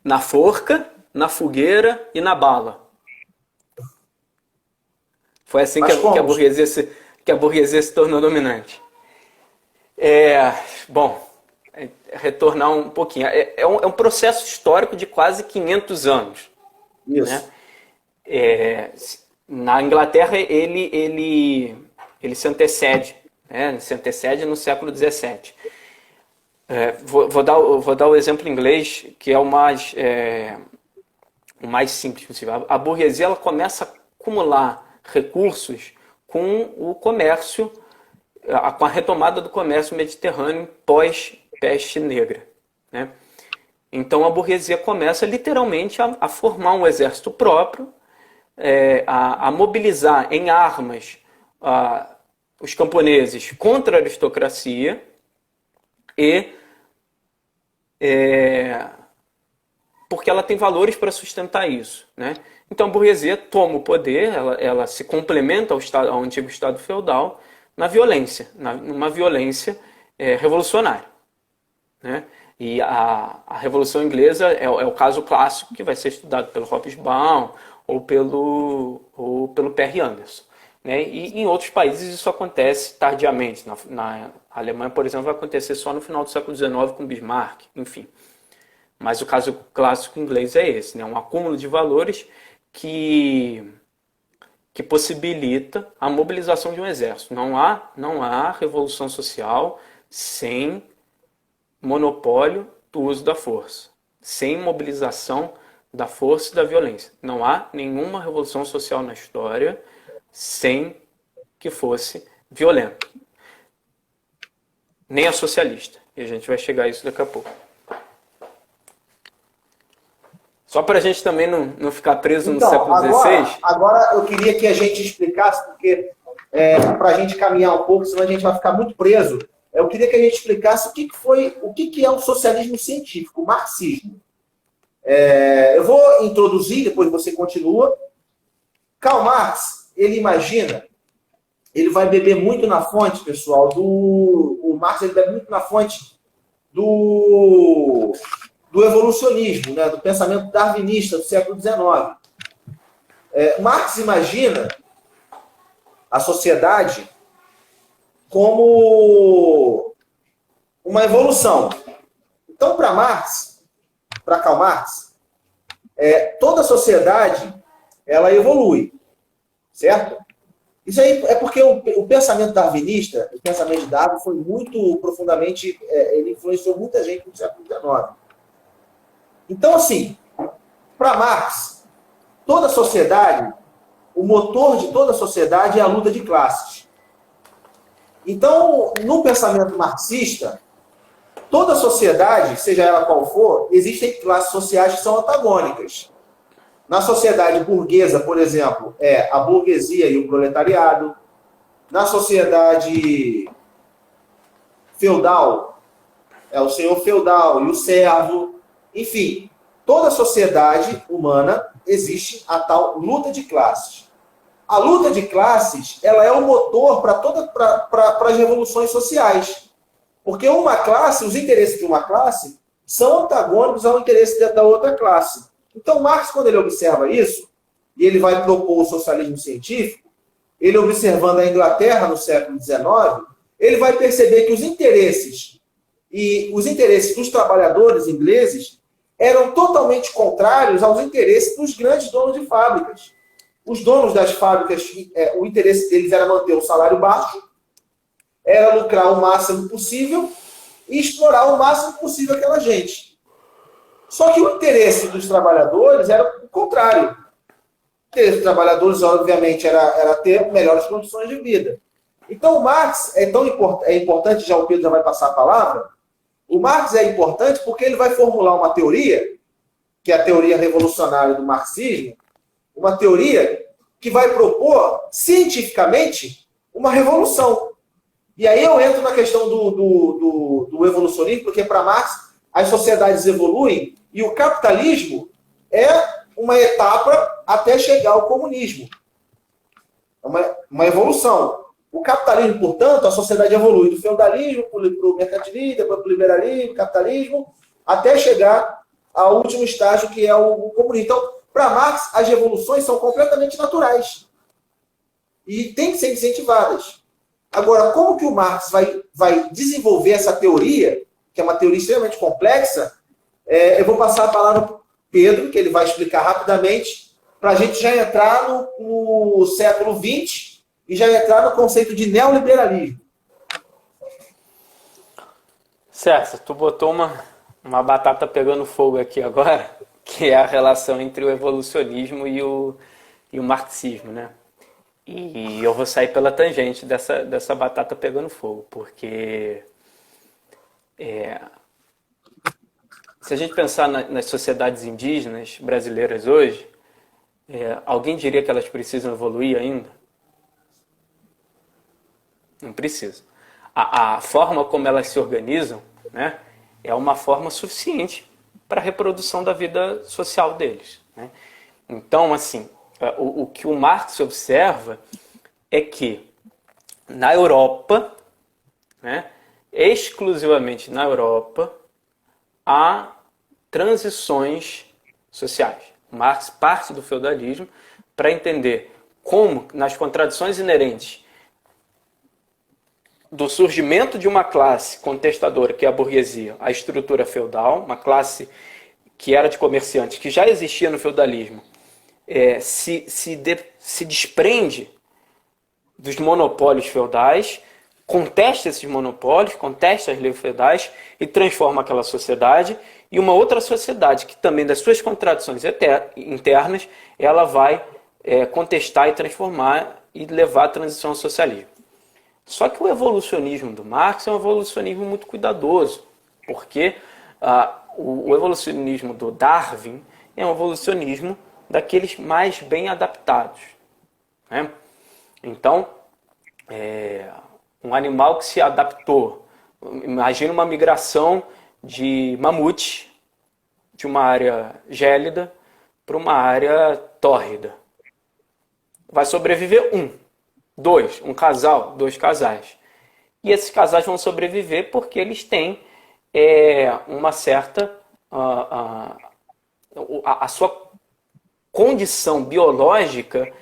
Na forca, na fogueira e na bala. Foi assim que a burguesia se tornou dominante. Bom, retornar um pouquinho. É um processo histórico de quase 500 anos. Isso. Né? Na Inglaterra, ele se antecede. Né? Se antecede no século XVII. Vou dar o exemplo inglês, que é o mais simples possível. A burguesia ela começa a acumular recursos com o comércio, com a retomada do comércio mediterrâneo pós-peste negra. Né? Então a burguesia começa literalmente a formar um exército próprio, a mobilizar em armas os camponeses contra a aristocracia porque ela tem valores para sustentar isso. Né? Então a burguesia toma o poder, ela se complementa ao antigo Estado feudal na violência, numa violência revolucionária. Né? E a Revolução Inglesa é o caso clássico que vai ser estudado pelo Hobsbawm ou pelo Perry Anderson. Né? E em outros países isso acontece tardiamente. Na Alemanha, por exemplo, vai acontecer só no final do século XIX com Bismarck, enfim. Mas o caso clássico inglês é esse, né? Um acúmulo de valores que possibilita a mobilização de um exército. Não há revolução social sem monopólio do uso da força, sem mobilização da força e da violência. Não há nenhuma revolução social na história sem que fosse violenta. Nem a socialista. E a gente vai chegar a isso daqui a pouco. Só para a gente também não ficar preso no século XVI. Agora eu queria que a gente explicasse, porque para a gente caminhar um pouco, senão a gente vai ficar muito preso. Eu queria que a gente explicasse o que é o socialismo científico, o marxismo. Eu vou introduzir, depois você continua. Karl Marx, ele imagina, ele vai beber muito na fonte, pessoal, o Marx ele bebe muito na fonte do evolucionismo, né, do pensamento darwinista do século XIX. Marx imagina a sociedade como uma evolução. Então, para Karl Marx, toda sociedade ela evolui, certo? Isso aí é porque o pensamento darwinista, o pensamento de Darwin foi muito profundamente, ele influenciou muita gente no século XIX. Então, assim, para Marx, toda sociedade, o motor de toda sociedade é a luta de classes. Então, no pensamento marxista, toda sociedade, seja ela qual for, existem classes sociais que são antagônicas. Na sociedade burguesa, por exemplo, é a burguesia e o proletariado. Na sociedade feudal, é o senhor feudal e o servo. Enfim, toda sociedade humana existe a tal luta de classes. A luta de classes, ela é o motor para as revoluções sociais. Porque uma classe, os interesses de uma classe são antagônicos ao interesse da outra classe. Então, Marx, quando ele observa isso, e ele vai propor o socialismo científico, ele observando a Inglaterra no século XIX, ele vai perceber que os interesses dos trabalhadores ingleses eram totalmente contrários aos interesses dos grandes donos de fábricas. Os donos das fábricas, o interesse deles era manter o salário baixo, era lucrar o máximo possível e explorar o máximo possível aquela gente. Só que o interesse dos trabalhadores era o contrário. O interesse dos trabalhadores, obviamente, era ter melhores condições de vida. Então, o Marx é importante, já o Pedro já vai passar a palavra, o Marx é importante porque ele vai formular uma teoria, que é a teoria revolucionária do marxismo, uma teoria que vai propor, cientificamente, uma revolução. E aí eu entro na questão do evolucionismo, porque para Marx as sociedades evoluem e o capitalismo é uma etapa até chegar ao comunismo. É uma evolução. O capitalismo, portanto, a sociedade evolui do feudalismo para o mercantilismo, depois para o liberalismo, capitalismo, até chegar ao último estágio, que é o comunismo. Então, para Marx, as revoluções são completamente naturais e têm que ser incentivadas. Agora, como que o Marx vai desenvolver essa teoria, que é uma teoria extremamente complexa, eu vou passar a palavra para o Pedro, que ele vai explicar rapidamente, para a gente já entrar no século XX e já entrar no conceito de neoliberalismo. Certo, tu botou uma batata pegando fogo aqui agora, que é a relação entre o evolucionismo e o marxismo, né? E eu vou sair pela tangente dessa batata pegando fogo, porque se a gente pensar nas sociedades indígenas brasileiras hoje, alguém diria que elas precisam evoluir ainda? Não precisa. A forma como elas se organizam, né, é uma forma suficiente para a reprodução da vida social deles, né? Então, assim, o que o Marx observa é que na Europa, né, exclusivamente na Europa, há transições sociais. Marx parte do feudalismo para entender como, nas contradições inerentes do surgimento de uma classe contestadora, que é a burguesia, a estrutura feudal, uma classe que era de comerciantes, que já existia no feudalismo, se desprende dos monopólios feudais, contesta esses monopólios, contesta as leis feudais e transforma aquela sociedade em uma outra sociedade que também, das suas contradições internas, ela vai contestar e transformar e levar a transição ao socialismo. Só que o evolucionismo do Marx é um evolucionismo muito cuidadoso, porque o evolucionismo do Darwin é um evolucionismo daqueles mais bem adaptados, né? Então, um animal que se adaptou, imagina uma migração de mamute de uma área gélida para uma área tórrida. Vai sobreviver um casal, dois casais. E esses casais vão sobreviver porque eles têm uma certa... a sua condição biológica,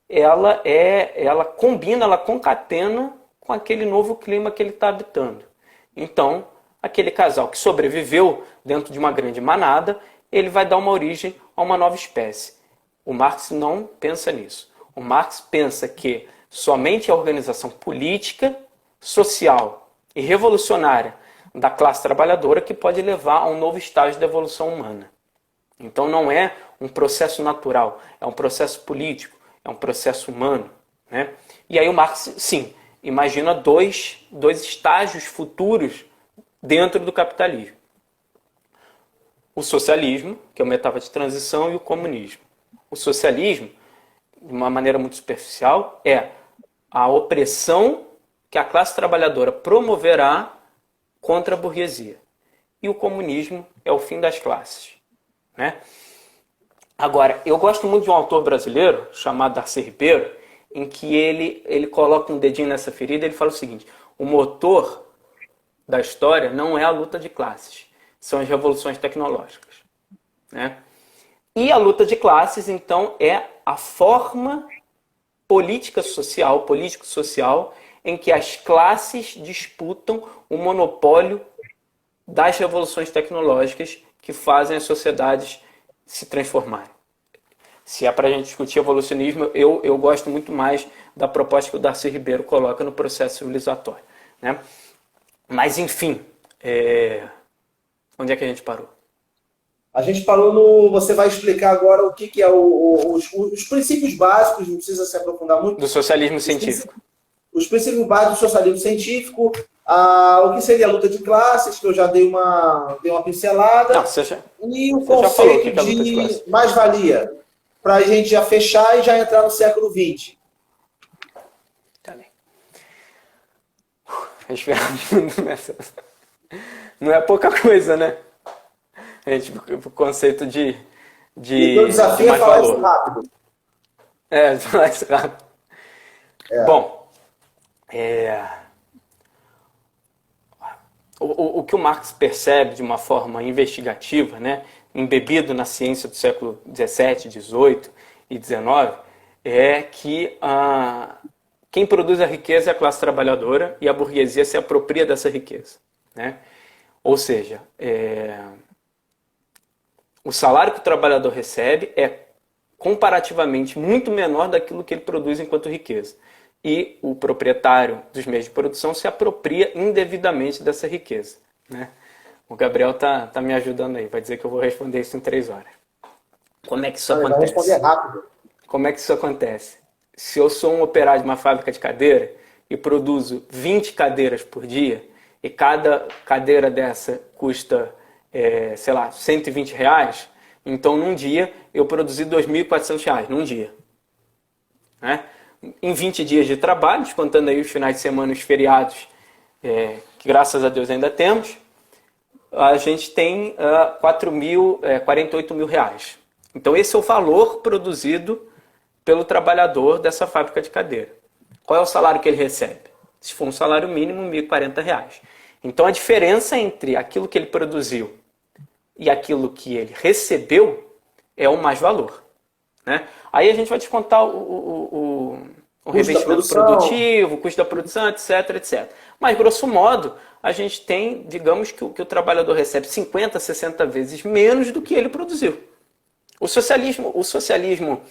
ela combina, ela concatena com aquele novo clima que ele está habitando. Então, aquele casal que sobreviveu dentro de uma grande manada, ele vai dar uma origem a uma nova espécie. O Marx não pensa nisso. O Marx pensa que somente a organização política, social e revolucionária da classe trabalhadora que pode levar a um novo estágio da evolução humana. Então não é um processo natural, é um processo político, é um processo humano, né? E aí o Marx, sim, imagina dois estágios futuros dentro do capitalismo. O socialismo, que é uma etapa de transição, e o comunismo. O socialismo, de uma maneira muito superficial, é a opressão que a classe trabalhadora promoverá contra a burguesia. E o comunismo é o fim das classes, né? Agora, eu gosto muito de um autor brasileiro chamado Darcy Ribeiro, em que ele coloca um dedinho nessa ferida e ele fala o seguinte: o motor da história não é a luta de classes, são as revoluções tecnológicas, né? E a luta de classes, então, é a forma político-social, em que as classes disputam o monopólio das revoluções tecnológicas que fazem as sociedades se transformarem. Se é para a gente discutir evolucionismo, eu gosto muito mais da proposta que o Darcy Ribeiro coloca no processo civilizatório, né? Mas, enfim, onde é que a gente parou? A gente parou no... Você vai explicar agora o que é os princípios básicos, não precisa se aprofundar muito. Do socialismo científico. Os princípios básicos do socialismo científico, o que seria a luta de classes, que eu já dei uma pincelada. Não, e o conceito de mais-valia, para a gente já fechar e já entrar no século XX. Tá bem. respirar fundo nessa. Não é pouca coisa, né? A gente, o conceito E o de desafio é mais falar isso valor. rápido. Falar isso rápido. Bom, é, o que o Marx percebe de uma forma investigativa, né, embebido na ciência do século XVII, XVIII e XIX, é que quem produz a riqueza é a classe trabalhadora e a burguesia se apropria dessa riqueza, né? Ou seja, o salário que o trabalhador recebe é comparativamente muito menor daquilo que ele produz enquanto riqueza. E o proprietário dos meios de produção se apropria indevidamente dessa riqueza, né? O Gabriel tá me ajudando aí, vai dizer que eu vou responder isso em 3 horas. Como é que isso Não, ele vai responder acontece? rápido. Como é que isso acontece? Se eu sou um operário de uma fábrica de cadeira e produzo 20 cadeiras por dia, e cada cadeira dessa custa, sei lá, R$ 120, então num dia eu produzi R$ 2.400, num dia, né? Em 20 dias de trabalho, contando aí os finais de semana e os feriados, que graças a Deus ainda temos, a gente tem 48 mil reais. Então esse é o valor produzido pelo trabalhador dessa fábrica de cadeira. Qual é o salário que ele recebe? Se for um salário mínimo, R$ 1.040. Então a diferença entre aquilo que ele produziu e aquilo que ele recebeu é o mais-valor, né? Aí a gente vai descontar o revestimento produtivo, o custo da produção, etc, etc. Mas, grosso modo, a gente tem, digamos, que o trabalhador recebe 50, 60 vezes menos do que ele produziu. O socialismo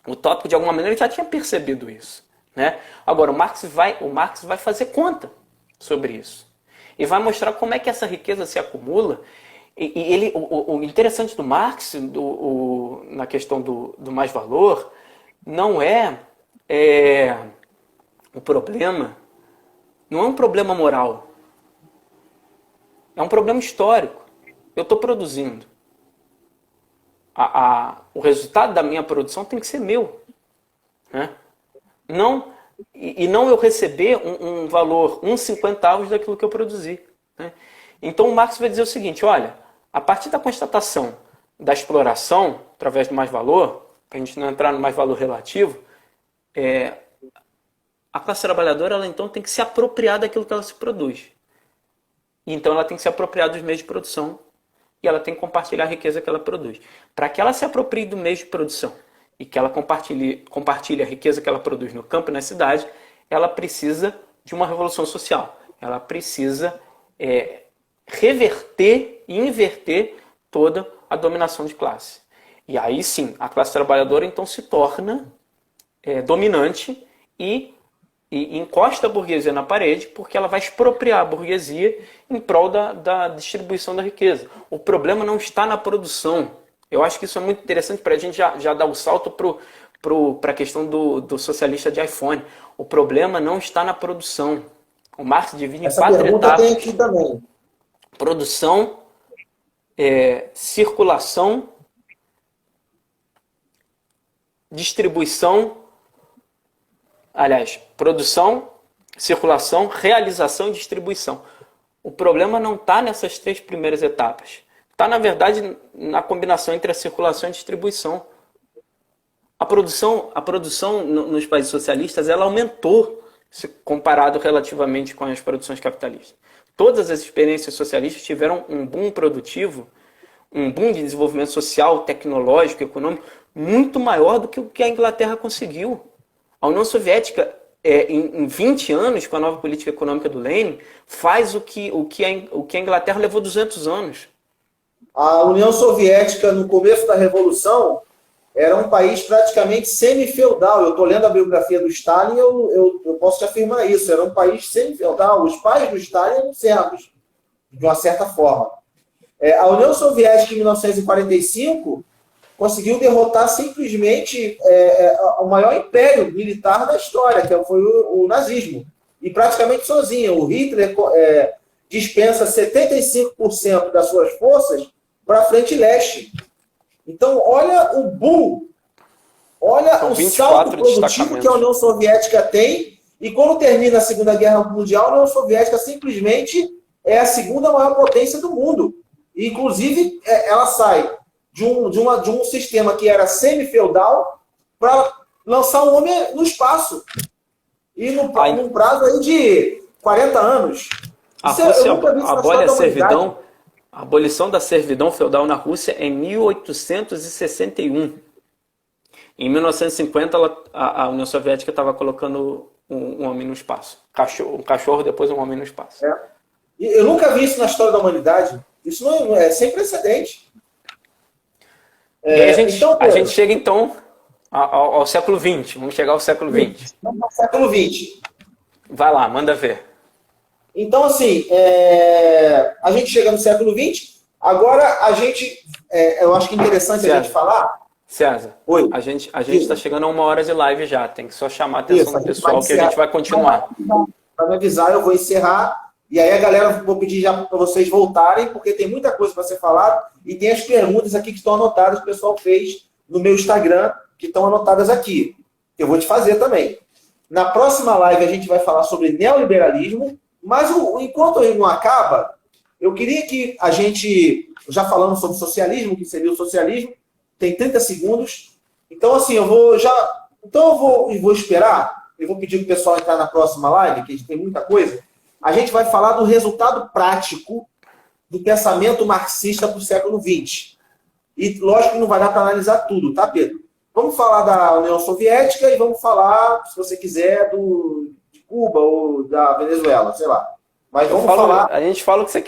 utópico, de alguma maneira, ele já tinha percebido isso, né? Agora, o Marx vai fazer conta sobre isso. E vai mostrar como é que essa riqueza se acumula. E o interessante do Marx, na questão do mais-valor, não o problema, não é um problema moral. É um problema histórico. Eu estou produzindo. O resultado da minha produção tem que ser meu, né? Não eu receber um valor, uns 50 daquilo que eu produzi, né? Então o Marx vai dizer o seguinte: olha, a partir da constatação da exploração, através do mais-valor, para a gente não entrar no mais-valor relativo, a classe trabalhadora, ela então tem que se apropriar daquilo que ela se produz. E então ela tem que se apropriar dos meios de produção e ela tem que compartilhar a riqueza que ela produz. Para que ela se aproprie do meio de produção e que ela compartilhe a riqueza que ela produz no campo e na cidade, ela precisa de uma revolução social. Ela precisa reverter e inverter toda a dominação de classe. E aí sim, a classe trabalhadora então se torna dominante e encosta a burguesia na parede, porque ela vai expropriar a burguesia em prol da distribuição da riqueza. O problema não está na produção. Eu acho que isso é muito interessante para a gente já dar o salto para a questão do socialista de iPhone. O problema não está na produção. O Marx divide em 4 etapas. Tem aqui também. Produção, circulação, distribuição, produção, circulação, realização e distribuição. O problema não está nessas 3 primeiras etapas. Está, na verdade, na combinação entre a circulação e a distribuição. A produção nos países socialistas, ela aumentou se comparado relativamente com as produções capitalistas. Todas as experiências socialistas tiveram um boom produtivo, um boom de desenvolvimento social, tecnológico, econômico, muito maior do que o que a Inglaterra conseguiu. A União Soviética, em 20 anos, com a nova política econômica do Lenin, faz o que a Inglaterra levou 200 anos. A União Soviética, no começo da Revolução, era um país praticamente semi-feudal. Eu estou lendo a biografia do Stalin, eu posso te afirmar isso. Era um país semi-feudal. Os pais do Stalin eram servos, de uma certa forma. A União Soviética, em 1945, conseguiu derrotar simplesmente o maior império militar da história, que foi o nazismo. E praticamente sozinho. O Hitler dispensa 75% das suas forças para a frente leste. Então, olha o boom, olha o salto produtivo que a União Soviética tem E quando termina a Segunda Guerra Mundial, a União Soviética simplesmente é a segunda maior potência do mundo. E, inclusive, ela sai de um sistema que era semi-feudal para lançar um homem no espaço. E num prazo aí de 40 anos. A abolição da servidão feudal na Rússia é em 1861. Em 1950, a União Soviética estava colocando um homem no espaço. Um cachorro, depois um homem no espaço. Eu nunca vi isso na história da humanidade. Isso não é sem precedente. A gente chega, então, ao século XX. Vamos chegar ao século XX. Vamos ao século XX. Vai lá, manda ver. Então, assim, a gente chega no século XX. Agora, eu acho que é interessante a gente falar... César, oi. A gente está chegando a 1 hora de live já. Tem que só chamar a atenção do pessoal que a gente vai continuar. Para me avisar, eu vou encerrar. E aí a galera, vou pedir já para vocês voltarem, porque tem muita coisa para ser falada. E tem as perguntas aqui que estão anotadas, que o pessoal fez no meu Instagram, que estão anotadas aqui. Eu vou te fazer também. Na próxima live a gente vai falar sobre neoliberalismo. Mas enquanto ele não acaba, eu queria que a gente, já falando sobre socialismo, que seria o socialismo, tem 30 segundos. Então, assim, eu vou esperar. Eu vou pedir para o pessoal entrar na próxima live, que a gente tem muita coisa. A gente vai falar do resultado prático do pensamento marxista para o século XX. E, lógico, que não vai dar para analisar tudo, tá, Pedro? Vamos falar da União Soviética e vamos falar, se você quiser, de Cuba ou da Venezuela, sei lá. Mas vamos falar... A gente fala o que você